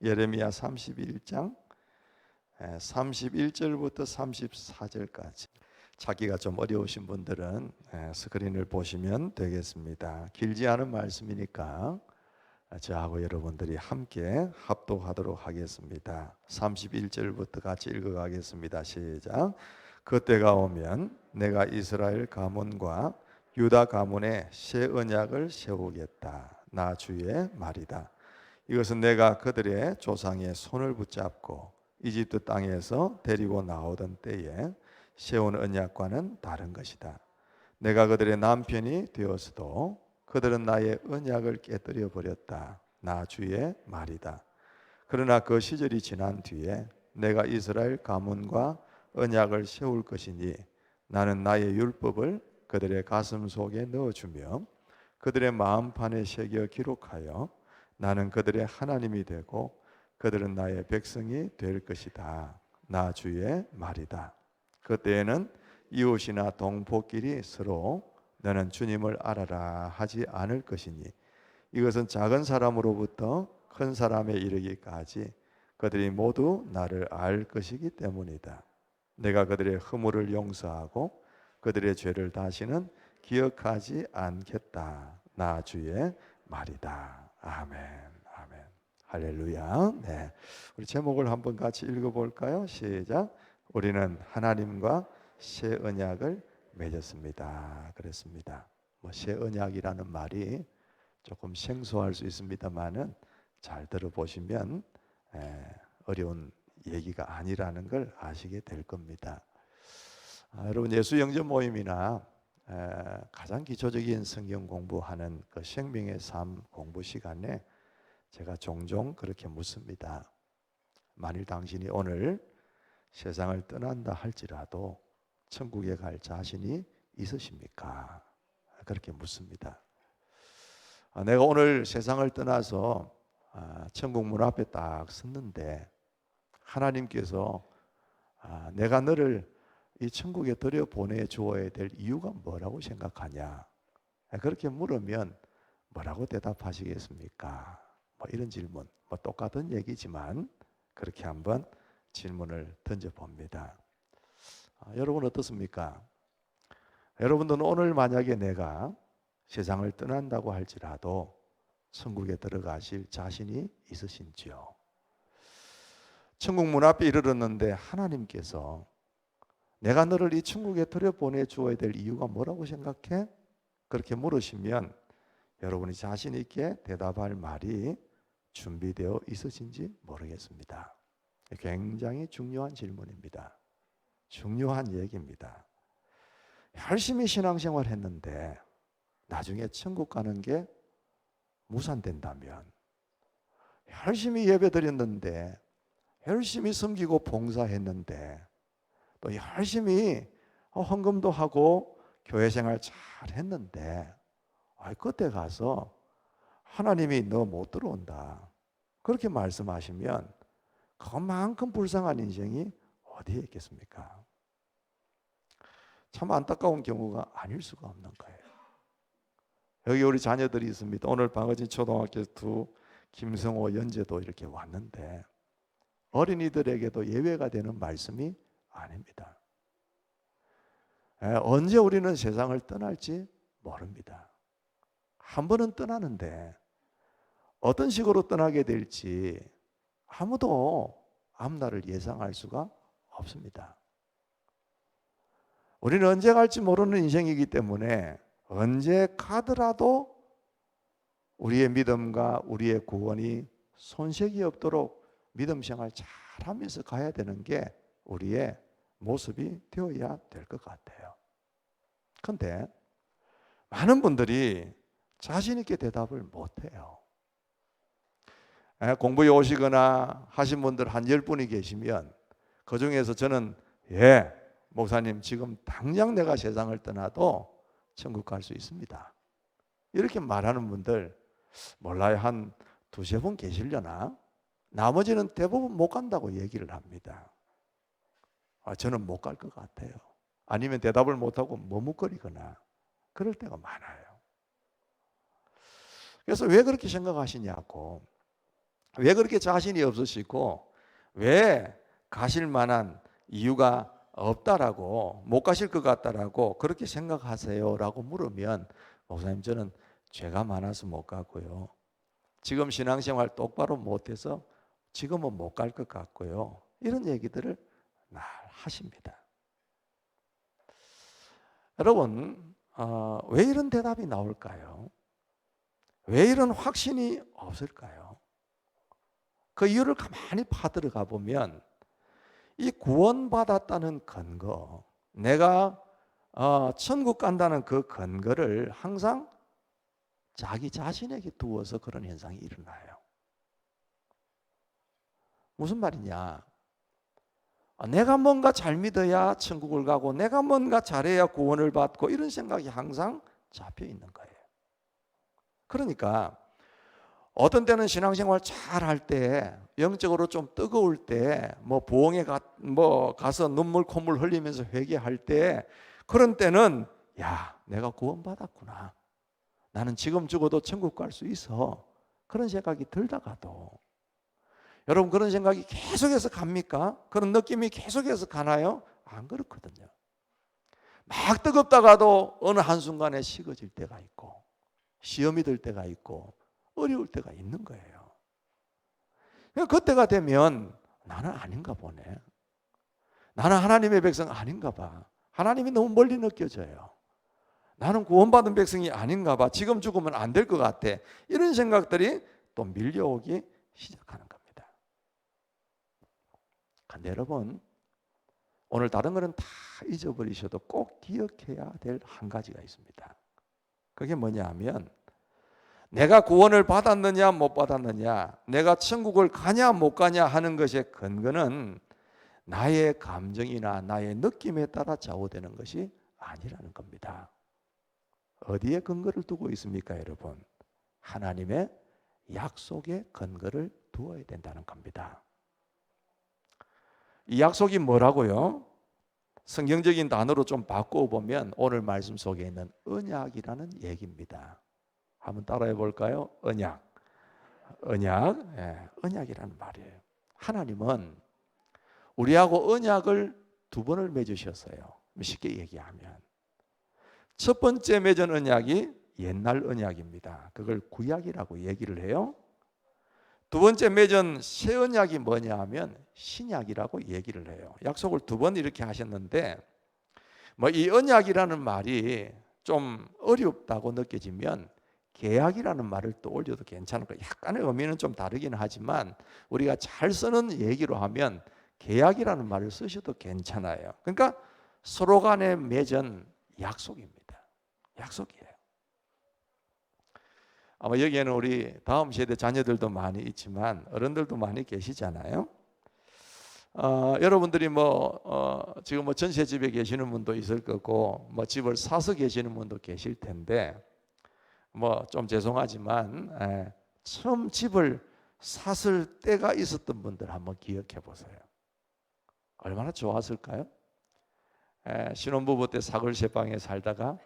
예레미야 31장 31절부터 34절까지. 찾기가 좀 어려우신 분들은 스크린을 보시면 되겠습니다. 길지 않은 말씀이니까 저하고 여러분들이 함께 합독하도록 하겠습니다. 31절부터 같이 읽어가겠습니다. 시작. 그때가 오면 내가 이스라엘 가문과 유다 가문에 새 언약을 세우겠다. 나 주의 말이다. 이것은 내가 그들의 조상의 손을 붙잡고 이집트 땅에서 데리고 나오던 때에 세운 언약과는 다른 것이다. 내가 그들의 남편이 되었어도 그들은 나의 언약을 깨뜨려 버렸다. 나 주의 말이다. 그러나 그 시절이 지난 뒤에 내가 이스라엘 가문과 언약을 세울 것이니 나는 나의 율법을 그들의 가슴 속에 넣어주며 그들의 마음판에 새겨 기록하여 나는 그들의 하나님이 되고 그들은 나의 백성이 될 것이다. 나 주의 말이다. 그때에는 이웃이나 동포끼리 서로 너는 주님을 알아라 하지 않을 것이니 이것은 작은 사람으로부터 큰 사람에 이르기까지 그들이 모두 나를 알 것이기 때문이다. 내가 그들의 허물을 용서하고 그들의 죄를 다시는 기억하지 않겠다. 나 주의 말이다. 아멘. 아멘. 할렐루야. 네. 우리 제목을 한번 같이 읽어볼까요? 시작. 우리는 하나님과 새 언약을 맺었습니다. 그랬습니다. 새 언약이라는 말이 조금 생소할 수 있습니다만은 잘 들어보시면 어려운 얘기가 아니라는 걸 아시게 될 겁니다. 여러분 예수 영접 모임이나 가장 기초적인 성경 공부하는 그 생명의 삶 공부 시간에 제가 종종 그렇게 묻습니다. 만일 당신이 오늘 세상을 떠난다 할지라도 천국에 갈 자신이 있으십니까? 그렇게 묻습니다. 내가 오늘 세상을 떠나서 천국 문 앞에 딱 섰는데 하나님께서 내가 너를 이 천국에 들여 보내주어야 될 이유가 뭐라고 생각하냐? 그렇게 물으면 뭐라고 대답하시겠습니까? 뭐 이런 질문, 뭐 똑같은 얘기지만 그렇게 한번 질문을 던져봅니다. 여러분 어떻습니까? 여러분들은 오늘 만약에 내가 세상을 떠난다고 할지라도 천국에 들어가실 자신이 있으신지요? 천국 문 앞에 이르렀는데 하나님께서 내가 너를 이 천국에 들여보내 주어야 될 이유가 뭐라고 생각해? 그렇게 물으시면 여러분이 자신 있게 대답할 말이 준비되어 있으신지 모르겠습니다. 굉장히 중요한 질문입니다. 중요한 얘기입니다. 열심히 신앙생활 했는데 나중에 천국 가는 게 무산된다면, 열심히 예배 드렸는데 열심히 섬기고 봉사했는데 또 열심히 헌금도 하고 교회 생활 잘 했는데 그때 가서 하나님이 너 못 들어온다 그렇게 말씀하시면 그만큼 불쌍한 인생이 어디에 있겠습니까? 참 안타까운 경우가 아닐 수가 없는 거예요. 여기 우리 자녀들이 있습니다. 오늘 방어진 초등학교 두 김성호 연재도 이렇게 왔는데 어린이들에게도 예외가 되는 말씀이 아닙니다. 언제 우리는 세상을 떠날지 모릅니다. 한 번은 떠나는데 어떤 식으로 떠나게 될지 아무도 앞날을 예상할 수가 없습니다. 우리는 언제 갈지 모르는 인생이기 때문에 언제 가더라도 우리의 믿음과 우리의 구원이 손색이 없도록 믿음 생활 잘하면서 가야 되는 게 우리의 모습이 되어야 될 것 같아요. 그런데 많은 분들이 자신 있게 대답을 못해요. 공부에 오시거나 하신 분들 한 10분이 계시면 그 중에서 저는 목사님 지금 당장 내가 세상을 떠나도 천국 갈 수 있습니다 이렇게 말하는 분들 몰라요. 한 두세 분 계시려나? 나머지는 대부분 못 간다고 얘기를 합니다. 저는 못 갈 것 같아요. 아니면 대답을 못하고 머뭇거리거나 그럴 때가 많아요. 그래서 왜 그렇게 생각하시냐고. 왜 그렇게 자신이 없으시고 왜 가실 만한 이유가 없다라고, 못 가실 것 같다라고 그렇게 생각하세요라고 물으면, 목사님 저는 죄가 많아서 못 가고요, 지금 신앙생활 똑바로 못해서 지금은 못 갈 것 같고요, 이런 얘기들을 날 하십니다. 여러분, 왜 이런 대답이 나올까요? 왜 이런 확신이 없을까요? 그 이유를 가만히 파들어가 보면 이 구원받았다는 근거, 내가 천국 간다는 그 근거를 항상 자기 자신에게 두어서 그런 현상이 일어나요. 무슨 말이냐? 내가 뭔가 잘 믿어야 천국을 가고 내가 뭔가 잘해야 구원을 받고 이런 생각이 항상 잡혀 있는 거예요. 그러니까 어떤 때는 신앙생활 잘 할 때, 영적으로 좀 뜨거울 때, 뭐 부흥회 가서 눈물 콧물 흘리면서 회개할 때, 그런 때는 야, 내가 구원받았구나, 나는 지금 죽어도 천국 갈 수 있어, 그런 생각이 들다가도, 여러분 그런 생각이 계속해서 갑니까? 그런 느낌이 계속해서 가나요? 안 그렇거든요. 막 뜨겁다가도 어느 한순간에 식어질 때가 있고, 시험이 들 때가 있고, 어려울 때가 있는 거예요. 그때가 되면 나는 아닌가 보네, 나는 하나님의 백성 아닌가 봐, 하나님이 너무 멀리 느껴져요, 나는 구원받은 백성이 아닌가 봐, 지금 죽으면 안 될 것 같아, 이런 생각들이 또 밀려오기 시작하는 겁니다. 근데 여러분, 오늘 다른 거는 다 잊어버리셔도 꼭 기억해야 될 한 가지가 있습니다. 그게 뭐냐 하면, 내가 구원을 받았느냐 못 받았느냐, 내가 천국을 가냐 못 가냐 하는 것의 근거는 나의 감정이나 나의 느낌에 따라 좌우되는 것이 아니라는 겁니다. 어디에 근거를 두고 있습니까, 여러분? 하나님의 약속에 근거를 두어야 된다는 겁니다. 이 약속이 뭐라고요? 성경적인 단어로 좀 바꾸어 보면 오늘 말씀 속에 있는 언약이라는 얘기입니다. 한번 따라해 볼까요? 언약. 언약. 예, 언약이라는 말이에요. 하나님은 우리하고 언약을 두 번을 맺으셨어요. 쉽게 얘기하면 첫 번째 맺은 언약이 옛날 언약입니다. 그걸 구약이라고 얘기를 해요. 두 번째 맺은 새 언약이 뭐냐 하면 신약이라고 얘기를 해요. 약속을 두 번 이렇게 하셨는데, 뭐 이 언약이라는 말이 좀 어렵다고 느껴지면 계약이라는 말을 또 올려도 괜찮을 거예요. 약간의 의미는 좀 다르긴 하지만 우리가 잘 쓰는 얘기로 하면 계약이라는 말을 쓰셔도 괜찮아요. 그러니까 서로 간에 맺은 약속입니다. 약속이에요. 아마 여기에는 우리 다음 세대 자녀들도 많이 있지만 어른들도 많이 계시잖아요. 여러분들이 지금 전세집에 계시는 분도 있을 거고, 집을 사서 계시는 분도 계실 텐데, 좀 죄송하지만 처음 집을 샀을 때가 있었던 분들 한번 기억해 보세요. 얼마나 좋았을까요? 신혼부부 때 사골세방에 살다가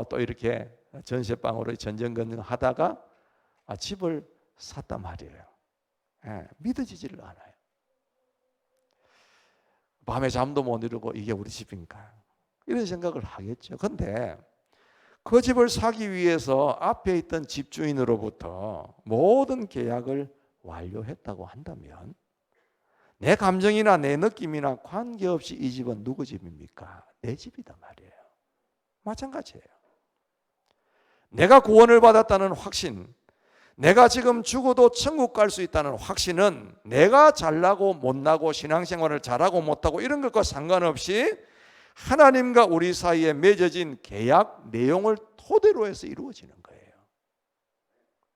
또 이렇게 전세방으로 전전긍긍 하다가 집을 샀단 말이에요. 믿어지지를 않아요. 밤에 잠도 못 이루고 이게 우리 집인가, 이런 생각을 하겠죠. 그런데 그 집을 사기 위해서 앞에 있던 집주인으로부터 모든 계약을 완료했다고 한다면 내 감정이나 내 느낌이나 관계없이 이 집은 누구 집입니까? 내 집이단 말이에요. 마찬가지예요. 내가 구원을 받았다는 확신, 내가 지금 죽어도 천국 갈 수 있다는 확신은 내가 잘나고 못나고 신앙생활을 잘하고 못하고 이런 것과 상관없이 하나님과 우리 사이에 맺어진 계약 내용을 토대로 해서 이루어지는 거예요.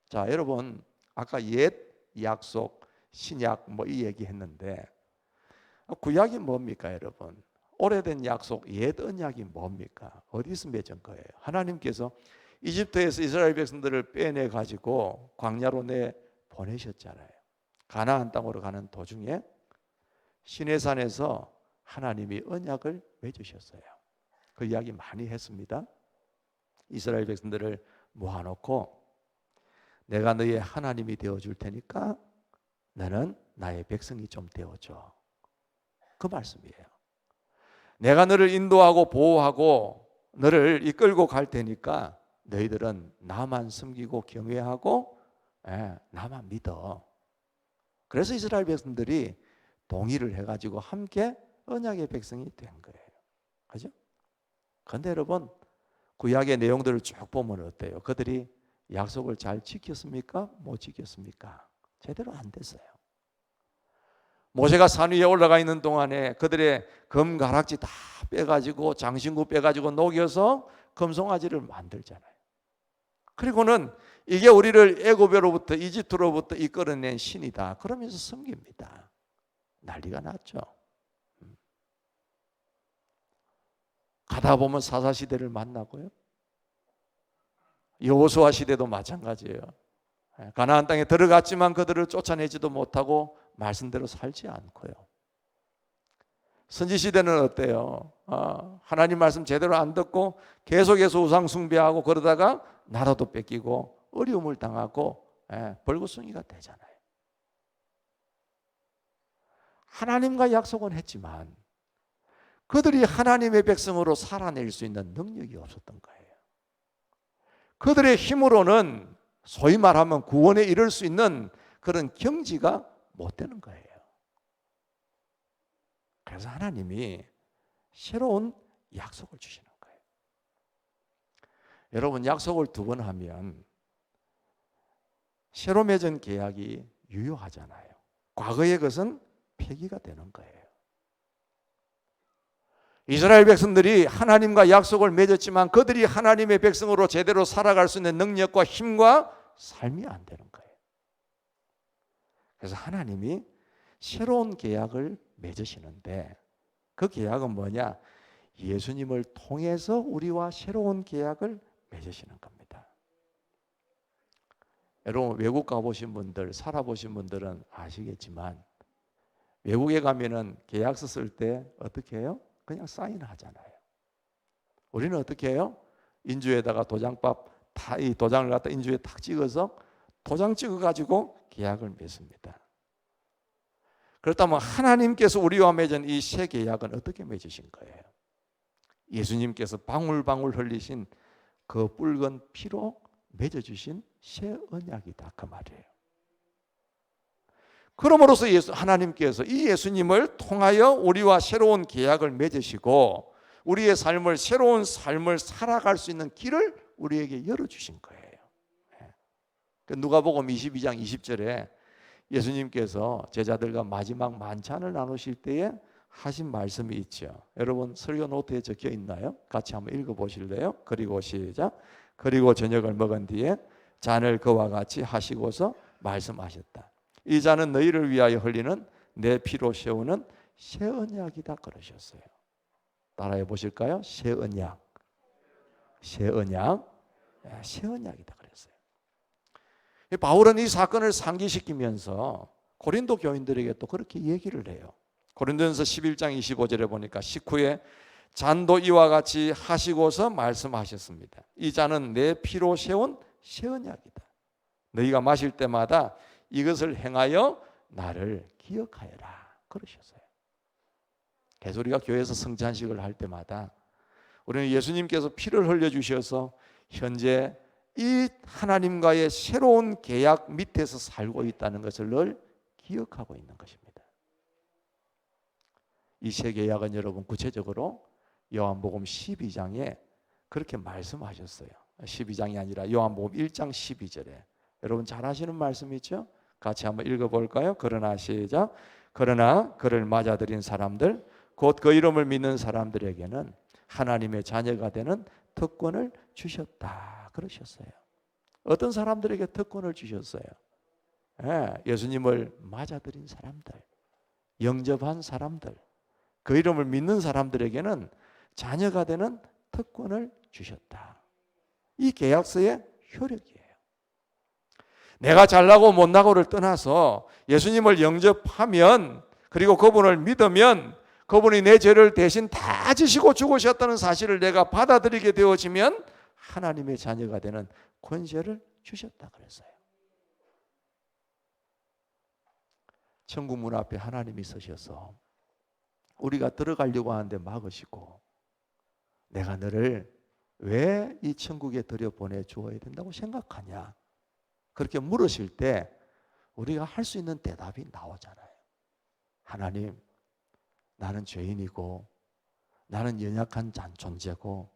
자, 여러분, 아까 옛 약속, 신약 이 얘기했는데, 구약이 뭡니까, 여러분? 오래된 약속, 옛 언약이 뭡니까? 어디서 맺은 거예요? 하나님께서 이집트에서 이스라엘 백성들을 빼내 가지고 광야로 내 보내셨잖아요. 가나안 땅으로 가는 도중에 시내산에서 하나님이 언약을 맺으셨어요. 그 이야기 많이 했습니다. 이스라엘 백성들을 모아놓고 내가 너의 하나님이 되어줄 테니까 너는 나의 백성이 좀 되어줘. 그 말씀이에요. 내가 너를 인도하고 보호하고 너를 이끌고 갈 테니까 너희들은 나만 섬기고 경외하고 나만 믿어. 그래서 이스라엘 백성들이 동의를 해가지고 함께 언약의 백성이 된 거예요. 그죠? 그런데 여러분, 구약의 내용들을 쭉 보면 어때요? 그들이 약속을 잘 지켰습니까? 못 지켰습니까? 제대로 안 됐어요. 모세가 산 위에 올라가 있는 동안에 그들의 금가락지 다 빼가지고 장신구 빼가지고 녹여서 금송아지를 만들잖아요. 그리고는 이게 우리를 애굽으로부터 이집트로부터 이끌어낸 신이다 그러면서 섬깁니다. 난리가 났죠. 가다 보면 사사시대를 만나고요. 여호수아 시대도 마찬가지예요. 가나안 땅에 들어갔지만 그들을 쫓아내지도 못하고 말씀대로 살지 않고요. 선지시대는 어때요? 하나님 말씀 제대로 안 듣고 계속해서 우상 숭배하고 그러다가 나라도 뺏기고 어려움을 당하고 벌거숭이가 되잖아요. 하나님과 약속은 했지만 그들이 하나님의 백성으로 살아낼 수 있는 능력이 없었던 거예요. 그들의 힘으로는 소위 말하면 구원에 이를 수 있는 그런 경지가 못 되는 거예요. 그래서 하나님이 새로운 약속을 주시는 거예요. 여러분, 약속을 2번 하면 새로 맺은 계약이 유효하잖아요. 과거의 것은 폐기가 되는 거예요. 이스라엘 백성들이 하나님과 약속을 맺었지만 그들이 하나님의 백성으로 제대로 살아갈 수 있는 능력과 힘과 삶이 안 되는 거예요. 그래서 하나님이 새로운 계약을 맺으시는데 그 계약은 뭐냐? 예수님을 통해서 우리와 새로운 계약을 맺으시는 겁니다. 여러분, 외국 가보신 분들, 살아보신 분들은 아시겠지만 외국에 가면은 계약서 쓸 때 어떻게 해요? 그냥 사인하잖아요. 우리는 어떻게 해요? 인주에다가 이 도장을 갖다 인주에 탁 찍어서 도장 찍어가지고 계약을 맺습니다. 그렇다면 하나님께서 우리와 맺은 이 새 계약은 어떻게 맺으신 거예요? 예수님께서 방울방울 흘리신 그 붉은 피로 맺어주신 새 언약이다 그 말이에요. 그러므로서 하나님께서 이 예수님을 통하여 우리와 새로운 계약을 맺으시고 우리의 삶을 새로운 삶을 살아갈 수 있는 길을 우리에게 열어주신 거예요. 누가복음 22장 20절에 예수님께서 제자들과 마지막 만찬을 나누실 때에 하신 말씀이 있죠. 여러분 설교 노트에 적혀 있나요? 같이 한번 읽어보실래요? 그리고 시작. 그리고 저녁을 먹은 뒤에 잔을 그와 같이 하시고서 말씀하셨다. 이 잔은 너희를 위하여 흘리는 내 피로 세우는 새 언약이다 그러셨어요. 따라해 보실까요? 새 언약. 새 언약. 새 언약이다 그랬어요. 바울은 이 사건을 상기시키면서 고린도 교인들에게 또 그렇게 얘기를 해요. 고린도전서 11장 25절에 보니까 식후에 잔도 이와 같이 하시고서 말씀하셨습니다. 이 잔은 내 피로 세운 새 언약이다. 너희가 마실 때마다 이것을 행하여 나를 기억하여라 그러셨어요. 그래서 우리가 교회에서 성찬식을 할 때마다 우리는 예수님께서 피를 흘려주셔서 현재 이 하나님과의 새로운 계약 밑에서 살고 있다는 것을 늘 기억하고 있는 것입니다. 이 새 계약은 여러분 구체적으로 요한복음 12장에 그렇게 말씀하셨어요. 12장이 아니라 요한복음 1장 12절에 여러분 잘 아시는 말씀이죠? 같이 한번 읽어볼까요? 그러나 시작. 그러나 그를 맞아들인 사람들 곧 그 이름을 믿는 사람들에게는 하나님의 자녀가 되는 특권을 주셨다 그러셨어요. 어떤 사람들에게 특권을 주셨어요? 예수님을 맞아들인 사람들, 영접한 사람들, 그 이름을 믿는 사람들에게는 자녀가 되는 특권을 주셨다. 이 계약서의 효력이에요. 내가 잘나고 못나고를 떠나서 예수님을 영접하면 그리고 그분을 믿으면 그분이 내 죄를 대신 다 지시고 죽으셨다는 사실을 내가 받아들이게 되어지면 하나님의 자녀가 되는 권세를 주셨다 그랬어요. 천국 문 앞에 하나님이 서셔서 우리가 들어가려고 하는데 막으시고, 내가 너를 왜 이 천국에 들여보내 주어야 된다고 생각하냐, 그렇게 물으실 때 우리가 할 수 있는 대답이 나오잖아요. 하나님, 나는 죄인이고 나는 연약한 존재고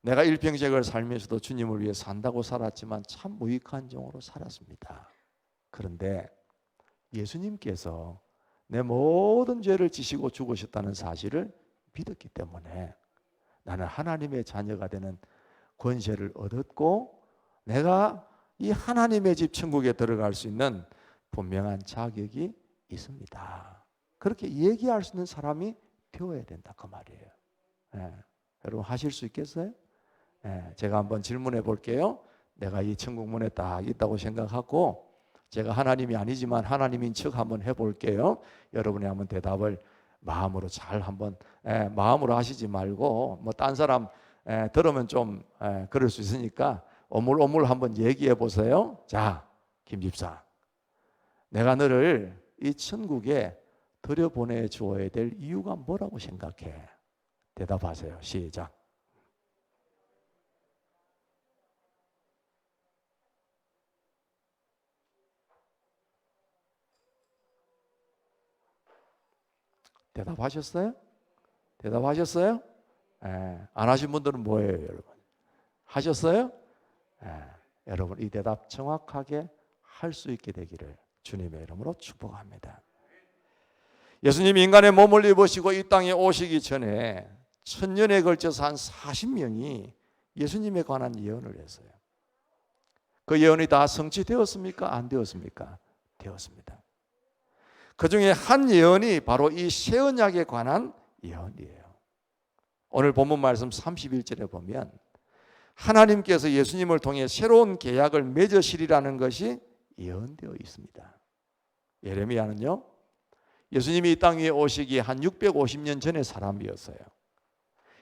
내가 일평생을 살면서도 주님을 위해 산다고 살았지만 참 무익한 종으로 살았습니다. 그런데 예수님께서 내 모든 죄를 지시고 죽으셨다는 사실을 믿었기 때문에 나는 하나님의 자녀가 되는 권세를 얻었고, 내가 이 하나님의 집 천국에 들어갈 수 있는 분명한 자격이 있습니다. 그렇게 얘기할 수 있는 사람이 되어야 된다, 그 말이에요. 여러분 하실 수 있겠어요? 제가 한번 질문해 볼게요. 내가 이 천국 문에 딱 있다고 생각하고, 제가 하나님이 아니지만 하나님인 척 한번 해볼게요. 여러분이 한번 대답을 마음으로 잘 한번, 마음으로 하시지 말고 뭐 딴 사람 들으면 좀 그럴 수 있으니까 오물오물 한번 얘기해 보세요. 자, 김 집사, 내가 너를 이 천국에 들여보내 주어야 될 이유가 뭐라고 생각해? 대답하세요. 시작. 대답하셨어요? 대답하셨어요? 안 하신 분들은 뭐예요, 여러분? 하셨어요? 여러분 이 대답 정확하게 할 수 있게 되기를 주님의 이름으로 축복합니다. 예수님이 인간의 몸을 입으시고 이 땅에 오시기 전에 천년에 걸쳐서 한 40명이 예수님에 관한 예언을 했어요. 그 예언이 다 성취되었습니까? 안 되었습니까? 되었습니다. 그 중에 한 예언이 바로 이 새 언약에 관한 예언이에요. 오늘 본문 말씀 31절에 보면 하나님께서 예수님을 통해 새로운 계약을 맺으시리라는 것이 예언되어 있습니다. 예레미야는요, 예수님이 이 땅 위에 오시기 한 650년 전의 사람이었어요.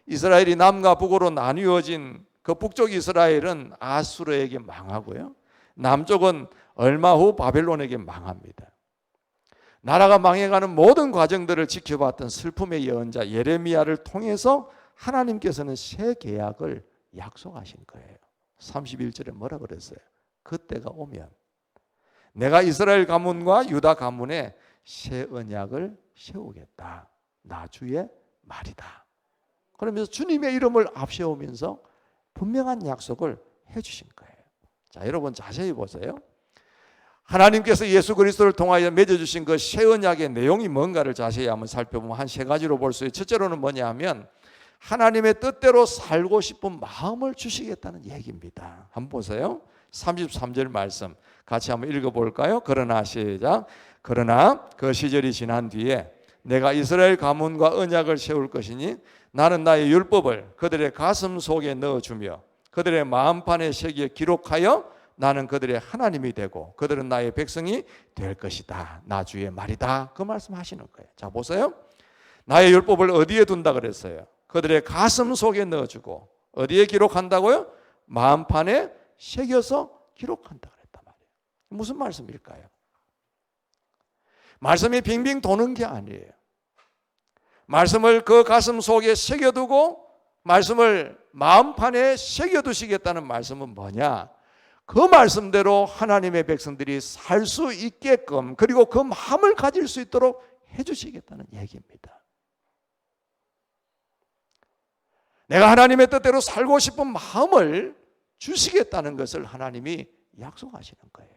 이스라엘이 남과 북으로 나뉘어진 그 북쪽 이스라엘은 아수르에게 망하고요, 남쪽은 얼마 후 바벨론에게 망합니다. 나라가 망해가는 모든 과정들을 지켜봤던 슬픔의 예언자 예레미야를 통해서 하나님께서는 새 계약을 약속하신 거예요. 31절에 뭐라 그랬어요? 그때가 오면 내가 이스라엘 가문과 유다 가문에 새 언약을 세우겠다. 나 주의 말이다. 그러면서 주님의 이름을 앞세우면서 분명한 약속을 해주신 거예요. 자, 여러분 자세히 보세요. 하나님께서 예수 그리스도를 통하여 맺어주신 그 새 언약의 내용이 뭔가를 자세히 한번 살펴보면 한 세 가지로 볼 수 있어요. 첫째로는 뭐냐면 하나님의 뜻대로 살고 싶은 마음을 주시겠다는 얘기입니다. 한번 보세요. 33절 말씀 같이 한번 읽어볼까요? 그러나 시작. 그러나 그 시절이 지난 뒤에 내가 이스라엘 가문과 언약을 세울 것이니 나는 나의 율법을 그들의 가슴 속에 넣어주며 그들의 마음판에 새겨 기록하여 나는 그들의 하나님이 되고 그들은 나의 백성이 될 것이다. 나 주의 말이다. 그 말씀하시는 거예요. 자, 보세요. 나의 율법을 어디에 둔다 그랬어요? 그들의 가슴 속에 넣어주고 어디에 기록한다고요? 마음판에 새겨서 기록한다 그랬단 말이에요. 무슨 말씀일까요? 말씀이 빙빙 도는 게 아니에요. 말씀을 그 가슴 속에 새겨두고 말씀을 마음판에 새겨두시겠다는 말씀은 뭐냐? 그 말씀대로 하나님의 백성들이 살 수 있게끔, 그리고 그 마음을 가질 수 있도록 해주시겠다는 얘기입니다. 내가 하나님의 뜻대로 살고 싶은 마음을 주시겠다는 것을 하나님이 약속하시는 거예요.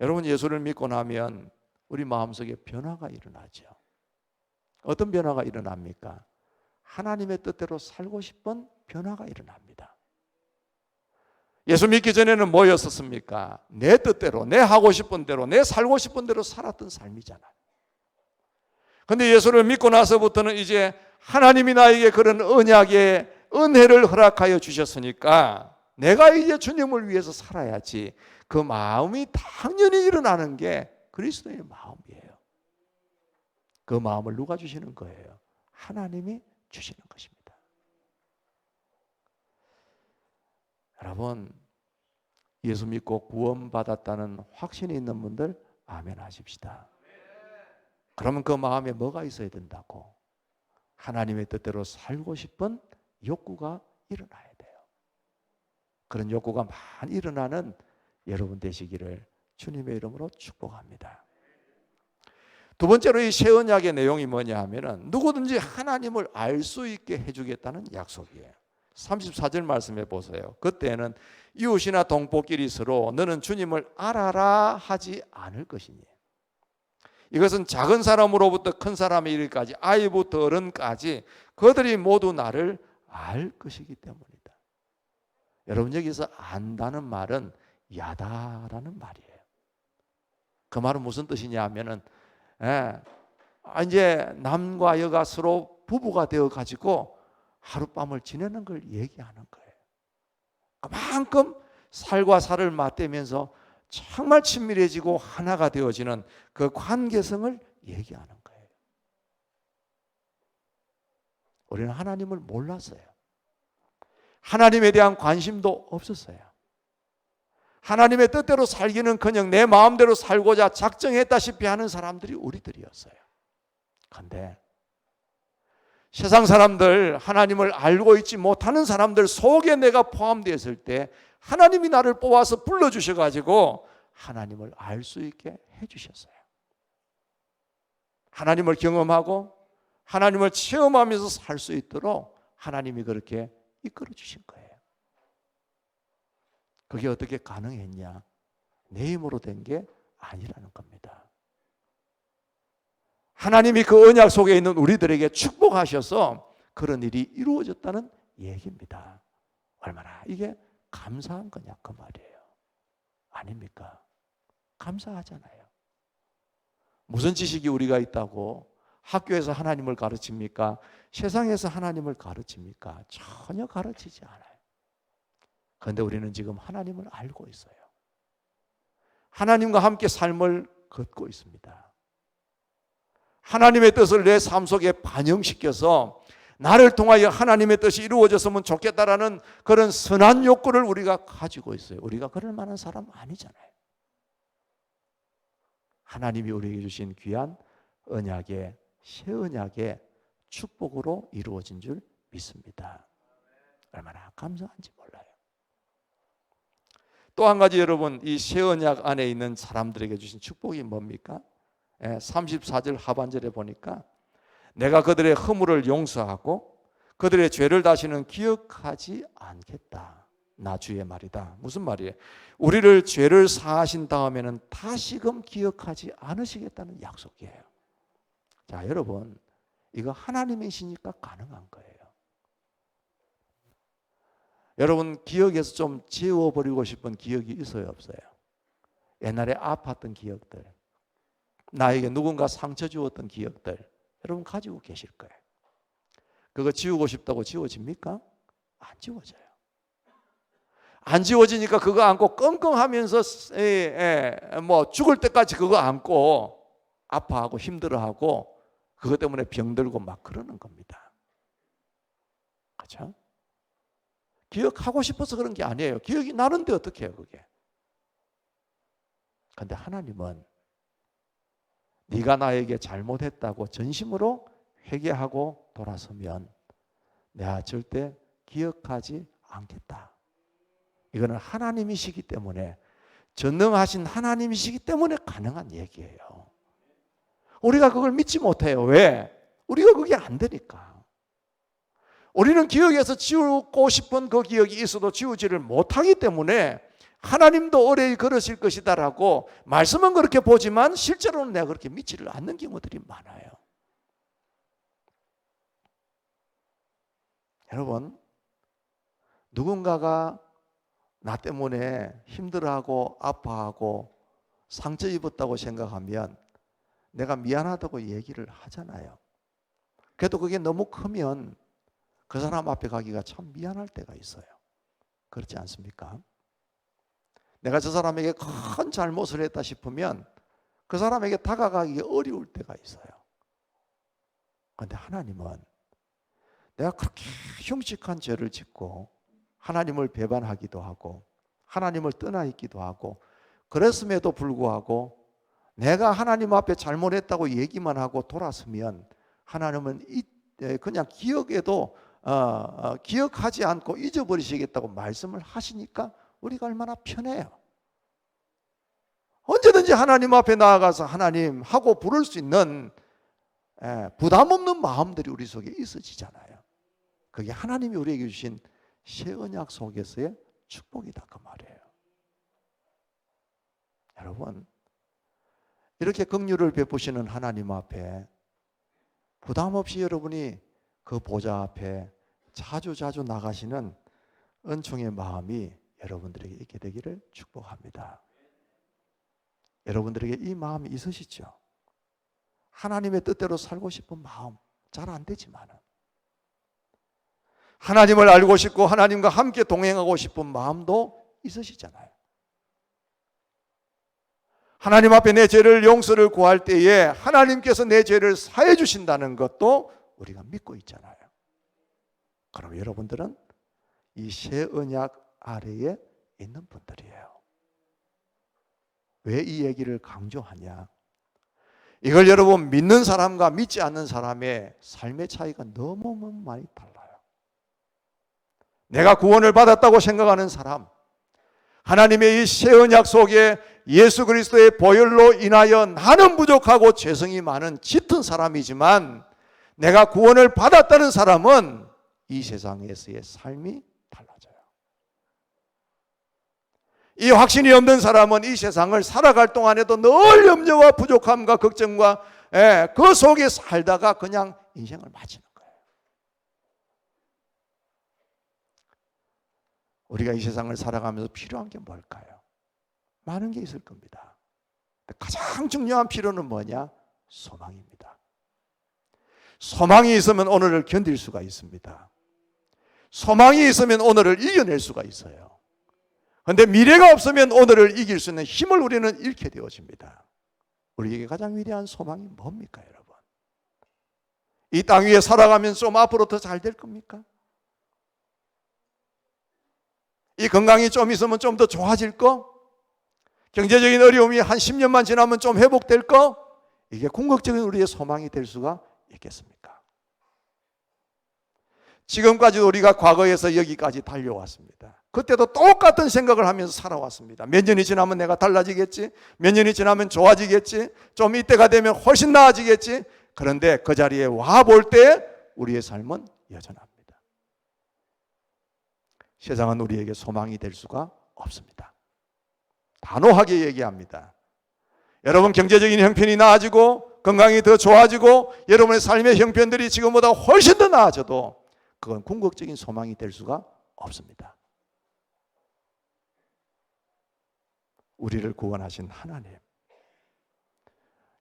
여러분, 예수를 믿고 나면 우리 마음속에 변화가 일어나죠. 어떤 변화가 일어납니까? 하나님의 뜻대로 살고 싶은 변화가 일어납니다. 예수 믿기 전에는 뭐였었습니까? 내 뜻대로, 내 하고 싶은 대로, 내 살고 싶은 대로 살았던 삶이잖아요. 그런데 예수를 믿고 나서부터는 이제 하나님이 나에게 그런 언약의 은혜를 허락하여 주셨으니까 내가 이제 주님을 위해서 살아야지. 그 마음이 당연히 일어나는 게 그리스도의 마음이에요. 그 마음을 누가 주시는 거예요? 하나님이 주시는 것입니다. 여러분, 예수 믿고 구원받았다는 확신이 있는 분들 아멘 하십시다. 그러면 그 마음에 뭐가 있어야 된다고? 하나님의 뜻대로 살고 싶은 욕구가 일어나야 돼요. 그런 욕구가 많이 일어나는 여러분 되시기를 주님의 이름으로 축복합니다. 두 번째로 이 새 언약의 내용이 뭐냐 하면은 누구든지 하나님을 알 수 있게 해주겠다는 약속이에요. 34절 말씀해 보세요. 그때는 이웃이나 동포끼리 서로 너는 주님을 알아라 하지 않을 것이니 이것은 작은 사람으로부터 큰 사람에 이르기까지 아이부터 어른까지 그들이 모두 나를 알 것이기 때문이다. 여러분 여기서 안다는 말은 야다라는 말이에요. 그 말은 무슨 뜻이냐 하면은 이제 남과 여가 서로 부부가 되어 가지고 하룻밤을 지내는 걸 얘기하는 거예요. 그만큼 살과 살을 맞대면서 정말 친밀해지고 하나가 되어지는 그 관계성을 얘기하는 거예요. 우리는 하나님을 몰랐어요. 하나님에 대한 관심도 없었어요. 하나님의 뜻대로 살기는커녕 내 마음대로 살고자 작정했다시피 하는 사람들이 우리들이었어요. 그런데 세상 사람들, 하나님을 알고 있지 못하는 사람들 속에 내가 포함되었을 때 하나님이 나를 뽑아서 불러주셔가지고 하나님을 알 수 있게 해주셨어요. 하나님을 경험하고 하나님을 체험하면서 살 수 있도록 하나님이 그렇게 이끌어 주신 거예요. 그게 어떻게 가능했냐? 내 힘으로 된 게 아니라는 겁니다. 하나님이 그 언약 속에 있는 우리들에게 축복하셔서 그런 일이 이루어졌다는 얘기입니다. 얼마나 이게 감사한 거냐 그 말이에요. 아닙니까? 감사하잖아요. 무슨 지식이 우리가 있다고 학교에서 하나님을 가르칩니까? 세상에서 하나님을 가르칩니까? 전혀 가르치지 않아요. 그런데 우리는 지금 하나님을 알고 있어요. 하나님과 함께 삶을 걷고 있습니다. 하나님의 뜻을 내 삶 속에 반영시켜서 나를 통하여 하나님의 뜻이 이루어졌으면 좋겠다라는 그런 선한 욕구를 우리가 가지고 있어요. 우리가 그럴 만한 사람 아니잖아요. 하나님이 우리에게 주신 귀한 언약의 새 언약의 축복으로 이루어진 줄 믿습니다. 얼마나 감사한지 몰라요. 또 한 가지 여러분, 이 새 언약 안에 있는 사람들에게 주신 축복이 뭡니까? 34절 하반절에 보니까 내가 그들의 허물을 용서하고 그들의 죄를 다시는 기억하지 않겠다. 나 주의 말이다. 무슨 말이에요? 우리를 죄를 사하신 다음에는 다시금 기억하지 않으시겠다는 약속이에요. 자, 여러분, 이거 하나님이시니까 가능한 거예요. 여러분, 기억에서 좀 지워버리고 싶은 기억이 있어요, 없어요? 옛날에 아팠던 기억들, 나에게 누군가 상처 주었던 기억들, 여러분 가지고 계실 거예요. 그거 지우고 싶다고 지워집니까? 안 지워져요. 안 지워지니까 그거 안고 끙끙하면서 뭐 죽을 때까지 그거 안고 아파하고 힘들어하고 그것 때문에 병들고 막 그러는 겁니다. 그렇죠? 기억하고 싶어서 그런 게 아니에요. 기억이 나는데 어떻게 해요, 그게? 그런데 하나님은 네가 나에게 잘못했다고 전심으로 회개하고 돌아서면 내가 절대 기억하지 않겠다. 이거는 하나님이시기 때문에, 전능하신 하나님이시기 때문에 가능한 얘기예요. 우리가 그걸 믿지 못해요. 왜? 우리가 그게 안 되니까. 우리는 기억에서 지우고 싶은 그 기억이 있어도 지우지를 못하기 때문에 하나님도 오래 그러실 것이다라고 말씀은 그렇게 보지만 실제로는 내가 그렇게 믿지를 않는 경우들이 많아요. 여러분, 누군가가 나 때문에 힘들어하고 아파하고 상처 입었다고 생각하면 내가 미안하다고 얘기를 하잖아요. 그래도 그게 너무 크면 그 사람 앞에 가기가 참 미안할 때가 있어요. 그렇지 않습니까? 내가 저 사람에게 큰 잘못을 했다 싶으면 그 사람에게 다가가기 어려울 때가 있어요. 그런데 하나님은 내가 그렇게 흉측한 죄를 짓고 하나님을 배반하기도 하고 하나님을 떠나 있기도 하고 그랬음에도 불구하고 내가 하나님 앞에 잘못했다고 얘기만 하고 돌아서면 하나님은 그냥 기억에도 기억하지 않고 잊어버리시겠다고 말씀을 하시니까 우리가 얼마나 편해요. 언제든지 하나님 앞에 나아가서 하나님 하고 부를 수 있는 부담 없는 마음들이 우리 속에 있어지잖아요. 그게 하나님이 우리에게 주신 새 언약 속에서의 축복이다 그 말이에요. 여러분, 이렇게 긍휼을 베푸시는 하나님 앞에 부담 없이 여러분이 그 보좌 앞에 자주 나가시는 은총의 마음이 여러분들에게 있게 되기를 축복합니다. 여러분들에게 이 마음이 있으시죠? 하나님의 뜻대로 살고 싶은 마음 잘 안 되지만은 하나님을 알고 싶고 하나님과 함께 동행하고 싶은 마음도 있으시잖아요. 하나님 앞에 내 죄를 용서를 구할 때에 하나님께서 내 죄를 사해 주신다는 것도 우리가 믿고 있잖아요. 그럼 여러분들은 이 새 언약 아래에 있는 분들이에요. 왜 이 얘기를 강조하냐? 이걸 여러분 믿는 사람과 믿지 않는 사람의 삶의 차이가 너무 많이 달라요. 내가 구원을 받았다고 생각하는 사람, 하나님의 이 새 언약 속에 예수 그리스도의 보혈로 인하여 나는 부족하고 죄성이 많은 짙은 사람이지만 내가 구원을 받았다는 사람은 이 세상에서의 삶이 달라져요. 이 확신이 없는 사람은 이 세상을 살아갈 동안에도 늘 염려와 부족함과 걱정과 그 속에 살다가 그냥 인생을 마치는 거예요. 우리가 이 세상을 살아가면서 필요한 게 뭘까요? 많은 게 있을 겁니다. 가장 중요한 필요는 뭐냐? 소망입니다. 소망이 있으면 오늘을 견딜 수가 있습니다. 소망이 있으면 오늘을 이겨낼 수가 있어요. 그런데 미래가 없으면 오늘을 이길 수 있는 힘을 우리는 잃게 되어집니다. 우리에게 가장 위대한 소망이 뭡니까, 여러분? 이 땅 위에 살아가면 좀 앞으로 더 잘 될 겁니까? 이 건강이 좀 있으면 좀 더 좋아질 거? 경제적인 어려움이 한 10년만 지나면 좀 회복될 거? 이게 궁극적인 우리의 소망이 될 수가 있겠습니까? 지금까지 우리가 과거에서 여기까지 달려왔습니다. 그때도 똑같은 생각을 하면서 살아왔습니다. 몇 년이 지나면 내가 달라지겠지? 몇 년이 지나면 좋아지겠지? 좀 이때가 되면 훨씬 나아지겠지? 그런데 그 자리에 와볼 때 우리의 삶은 여전합니다. 세상은 우리에게 소망이 될 수가 없습니다. 단호하게 얘기합니다. 여러분 경제적인 형편이 나아지고 건강이 더 좋아지고 여러분의 삶의 형편들이 지금보다 훨씬 더 나아져도 그건 궁극적인 소망이 될 수가 없습니다. 우리를 구원하신 하나님,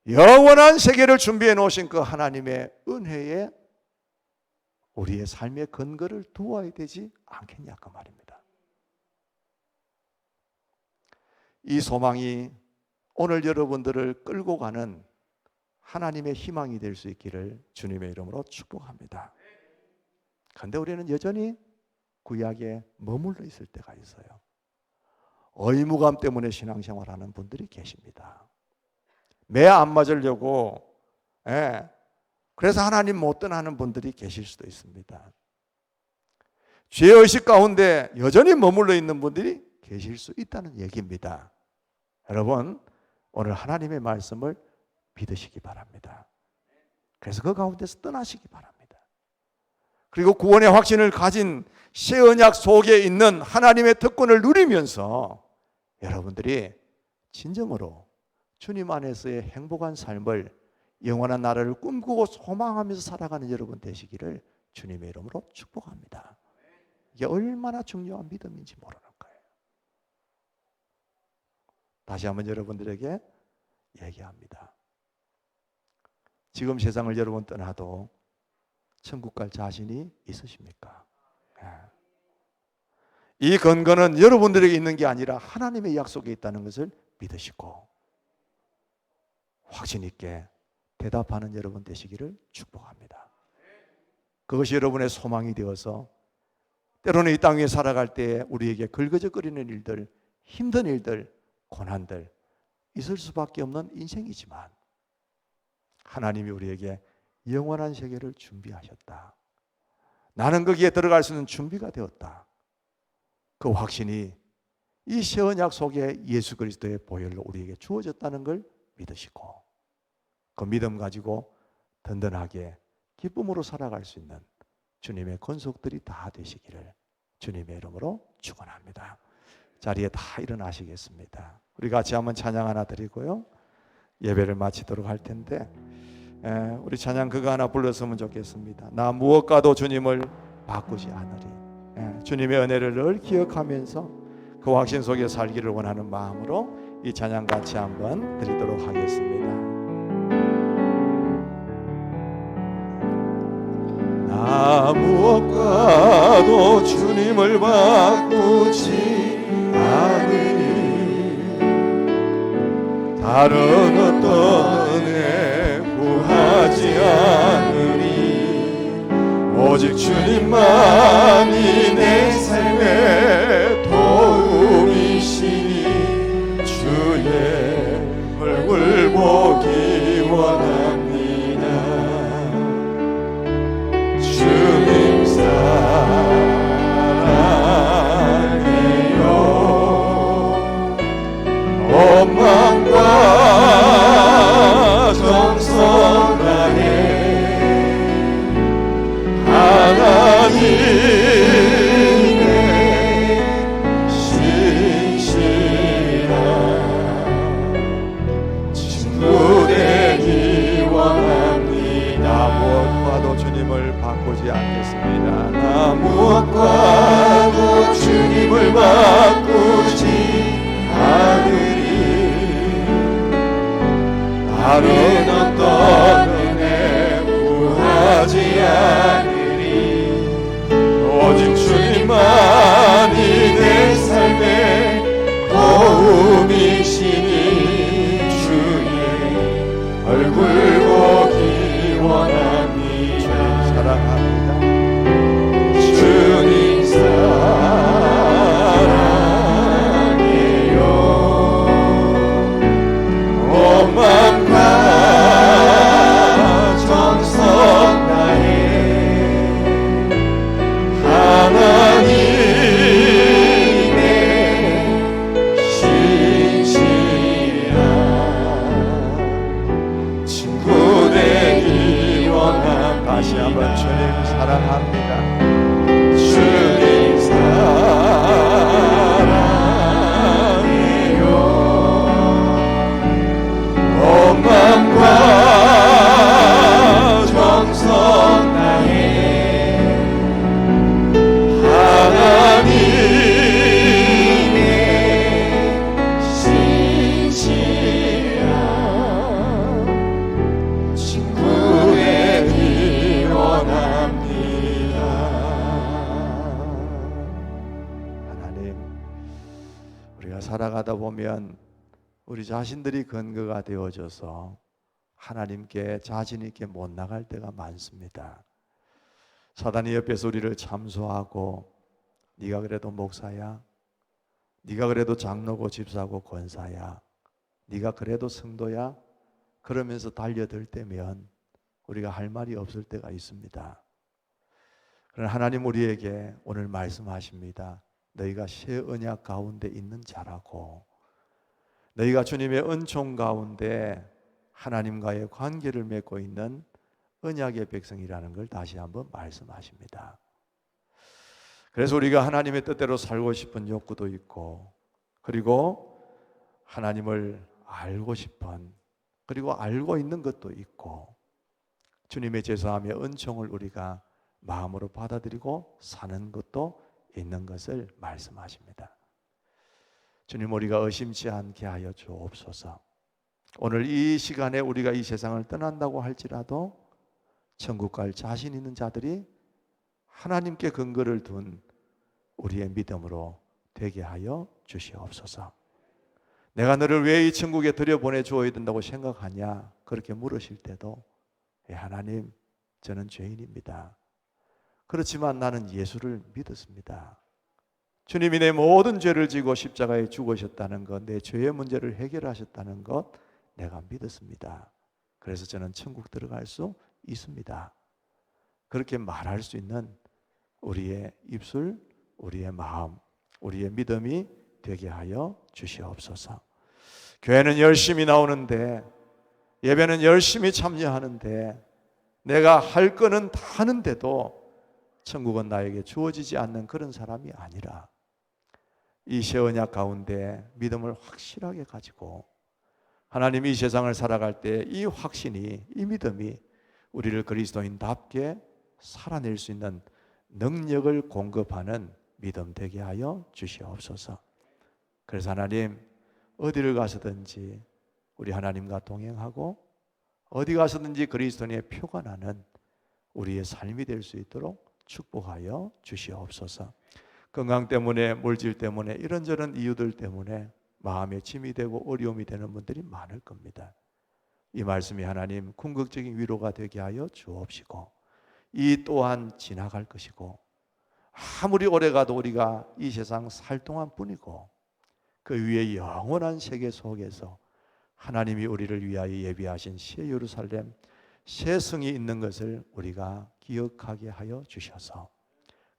영원한 세계를 준비해 놓으신 그 하나님의 은혜에 우리의 삶의 근거를 두어야 되지 않겠냐 그 말입니다. 이 소망이 오늘 여러분들을 끌고 가는 하나님의 희망이 될 수 있기를 주님의 이름으로 축복합니다. 그런데 우리는 여전히 구약에 머물러 있을 때가 있어요. 의무감 때문에 신앙생활하는 분들이 계십니다. 매 안 맞으려고 그래서 하나님 못 떠나는 분들이 계실 수도 있습니다. 죄의식 가운데 여전히 머물러 있는 분들이 계실 수 있다는 얘기입니다. 여러분 오늘 하나님의 말씀을 믿으시기 바랍니다. 그래서 그 가운데서 떠나시기 바랍니다. 그리고 구원의 확신을 가진 새 언약 속에 있는 하나님의 특권을 누리면서 여러분들이 진정으로 주님 안에서의 행복한 삶을 영원한 나라를 꿈꾸고 소망하면서 살아가는 여러분 되시기를 주님의 이름으로 축복합니다. 이게 얼마나 중요한 믿음인지 모르는 거예요. 다시 한번 여러분들에게 얘기합니다. 지금 세상을 여러분 떠나도 천국 갈 자신이 있으십니까? 이 근거는 여러분들에게 있는 게 아니라 하나님의 약속에 있다는 것을 믿으시고 확신 있게 대답하는 여러분 되시기를 축복합니다. 그것이 여러분의 소망이 되어서 때로는 이 땅 위에 살아갈 때 우리에게 긁어져거리는 일들, 힘든 일들, 고난들 있을 수밖에 없는 인생이지만 하나님이 우리에게 영원한 세계를 준비하셨다. 나는 거기에 들어갈 수 있는 준비가 되었다. 그 확신이 이 새 언약 속에 예수 그리스도의 보혈로 우리에게 주어졌다는 걸 믿으시고 그 믿음 가지고 든든하게 기쁨으로 살아갈 수 있는 주님의 권속들이 다 되시기를 주님의 이름으로 축원합니다. 자리에 다 일어나시겠습니다. 우리 같이 한번 찬양 하나 드리고요, 예배를 마치도록 할 텐데, 우리 찬양 그거 하나 불렀으면 좋겠습니다. 나 무엇과도 주님을 바꾸지 않으리. 주님의 은혜를 늘 기억하면서 그 확신 속에 살기를 원하는 마음으로 이 찬양 같이 한번 드리도록 하겠습니다. 나 무엇과도 주님을 바꾸지 않으니 다른 어떤 은혜 구하지 않으니 오직 주님만이 내 삶의 도움이시니 주의 얼굴 보기 원합니다. 주님 사랑해요. 온 마음과 정성 다해 하나님의 신실한 친구 되기 원합니다. 무엇과도 주님을 바꾸지 않겠습니다. 나 무엇과도 주님을 바꾸지 않으리 다른 어떤 은혜 구하지 않으리 오직 주님만이 내 삶의 도움이시니 주의 얼굴 보기 원합니다. 사랑합니다. 주님 사랑해요. 온 마음과 정성 다해 하나님의 신실한 친구 되기 원합니다. 다시 한번 주님 사랑합니다. 주님 사랑해요. 온 마음과 정성 다해 하나님의 신실한 친구 되기 원합니다. 하나님, 우리가 살아가다 보면 우리 자신들이 근거가 되어져서 하나님께 자신 있게 못 나갈 때가 많습니다. 사단이 옆에서 우리를 참소하고 네가 그래도 목사야, 네가 그래도 장로고 집사고 권사야, 네가 그래도 성도야, 그러면서 달려들 때면 우리가 할 말이 없을 때가 있습니다. 그러나 하나님 우리에게 오늘 말씀하십니다. 너희가 새 언약 가운데 있는 자라고, 너희가 주님의 은총 가운데 하나님과의 관계를 맺고 있는 언약의 백성이라는 걸 다시 한번 말씀하십니다. 그래서 우리가 하나님의 뜻대로 살고 싶은 욕구도 있고, 그리고 하나님을 알고 싶은, 그리고 알고 있는 것도 있고, 주님의 제사함의 은총을 우리가 마음으로 받아들이고 사는 것도 있는 것을 말씀하십니다. 주님, 우리가 의심치 않게 하여 주옵소서. 오늘 이 시간에 우리가 이 세상을 떠난다고 할지라도 천국 갈 자신 있는 자들이 하나님께 근거를 둔 우리의 믿음으로 되게 하여 주시옵소서. 내가 너를 왜 이 천국에 들여보내 주어야 된다고 생각하냐? 그렇게 물으실 때도 하나님, 저는 죄인입니다. 그렇지만 나는 예수를 믿었습니다. 주님이 내 모든 죄를 지고 십자가에 죽으셨다는 것, 내 죄의 문제를 해결하셨다는 것 내가 믿었습니다. 그래서 저는 천국 들어갈 수 있습니다. 그렇게 말할 수 있는 우리의 입술, 우리의 마음, 우리의 믿음이 되게 하여 주시옵소서. 교회는 열심히 나오는데, 예배는 열심히 참여하는데, 내가 할 거는 다 하는데도 천국은 나에게 주어지지 않는 그런 사람이 아니라, 이 새 언약 가운데 믿음을 확실하게 가지고 하나님이 이 세상을 살아갈 때 이 확신이, 이 믿음이 우리를 그리스도인답게 살아낼 수 있는 능력을 공급하는 믿음 되게 하여 주시옵소서. 그래서 하나님, 어디를 가서든지 우리 하나님과 동행하고 어디 가서든지 그리스도인의 표가 나는 우리의 삶이 될 수 있도록 축복하여 주시옵소서. 건강 때문에, 물질 때문에, 이런저런 이유들 때문에 마음에 짐이 되고 어려움이 되는 분들이 많을 겁니다. 이 말씀이 하나님 궁극적인 위로가 되게 하여 주옵시고, 이 또한 지나갈 것이고, 아무리 오래가도 우리가 이 세상 살 동안 뿐이고, 그 위에 영원한 세계 속에서 하나님이 우리를 위하여 예비하신 새 예루살렘, 새 성이 있는 것을 우리가 기억하게 하여 주셔서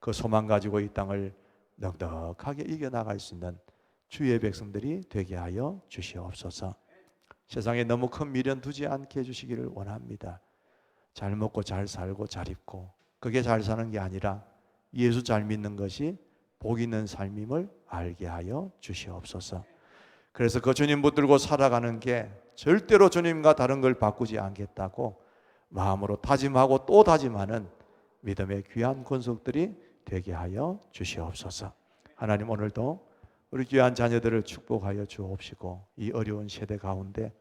그 소망 가지고 이 땅을 넉넉하게 이겨나갈 수 있는 주의 백성들이 되게 하여 주시옵소서. 세상에 너무 큰 미련 두지 않게 해주시기를 원합니다. 잘 먹고 잘 살고 잘 입고, 그게 잘 사는 게 아니라 예수 잘 믿는 것이 복 있는 삶임을 알게 하여 주시옵소서. 그래서 그 주님 붙들고 살아가는 게 절대로 주님과 다른 걸 바꾸지 않겠다고 마음으로 다짐하고 또 다짐하는 믿음의 귀한 권속들이 되게 하여 주시옵소서. 하나님, 오늘도 우리 귀한 자녀들을 축복하여 주옵시고, 이 어려운 세대 가운데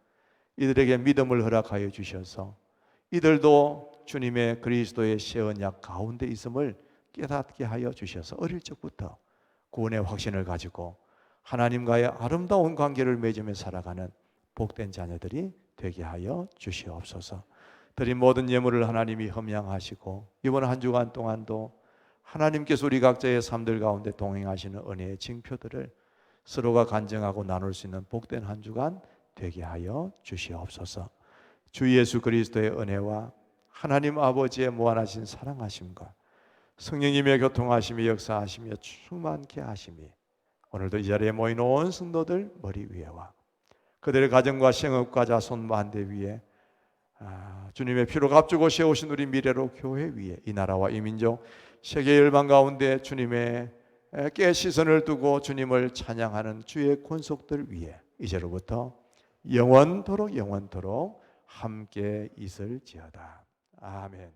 이들에게 믿음을 허락하여 주셔서 이들도 주님의 그리스도의 새 언약 가운데 있음을 깨닫게 하여 주셔서 어릴 적부터 구원의 확신을 가지고 하나님과의 아름다운 관계를 맺으며 살아가는 복된 자녀들이 되게 하여 주시옵소서. 드린 모든 예물을 하나님이 흠양하시고, 이번 한 주간 동안도 하나님께서 우리 각자의 삶들 가운데 동행하시는 은혜의 징표들을 서로가 간증하고 나눌 수 있는 복된 한 주간 되게 하여 주시옵소서. 주 예수 그리스도의 은혜와 하나님 아버지의 무한하신 사랑하심과 성령님의 교통하심이 역사하시며 충만케 하심이 오늘도 이 자리에 모인 온 성도들 머리 위에와 그들의 가정과 생업과 자손 만대 위에, 주님의 피로 값주고 세우신 우리 미래로 교회 위에, 이 나라와 이 민족 세계 열방 가운데 주님의 깨 시선을 두고 주님을 찬양하는 주의 권속들 위에 이제로부터 영원토록 함께 있을지어다. 아멘.